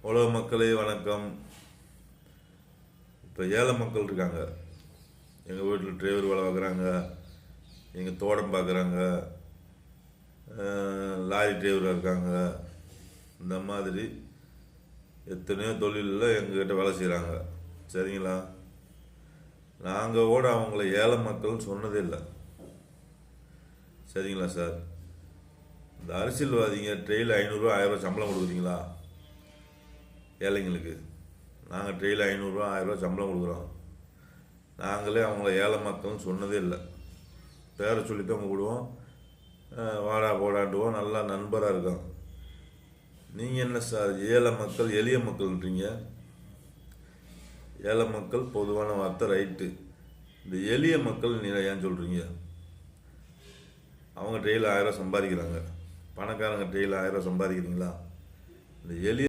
உலக மக்களே வணக்கம். இப்போ ஏழை மக்கள் இருக்காங்க. எங்கள் வீட்டில் டிரைவர் வேலை பார்க்குறாங்க, எங்கள் தோட்டம் பார்க்குறாங்க, லாரி டிரைவராக இருக்காங்க. இந்த மாதிரி எத்தனையோ தொழிலில் எங்ககிட்ட வேலை செய்கிறாங்க. சரிங்களா? நாங்கள் கூட அவங்கள ஏழை மக்கள்னு சொன்னதே இல்லை. சரிங்களா சார்? இந்த அரசியல்வாதிங்க ட்ரெயில் 500 1000 சம்பளம் கொடுக்குறீங்களா ஏழைங்களுக்கு? நாங்கள் ட்ரெயில் 500 1000 சம்பளம் கொடுக்குறோம். நாங்களே அவங்கள ஏழை மக்கள்னு சொன்னதே இல்லை. பேரை சொல்லித்தான் கூப்பிடுவோம், வாடா போடாண்டுவோம், நல்லா நண்பராக இருக்கோம். நீங்கள் என்ன சார் ஏழை மக்கள் எளிய மக்கள்ன்றீங்க? ஏழை மக்கள் பொதுவான வார்த்தை ரைட்டு. இந்த எளிய மக்கள் நீங்கள் ஏன் சொல்கிறீங்க? அவங்க ட்ரெயில் 1000 சம்பாதிக்கிறாங்க, பணக்காரங்க ட்ரெயில் 1000 சம்பாதிக்கிறீங்களா? இந்த எளிய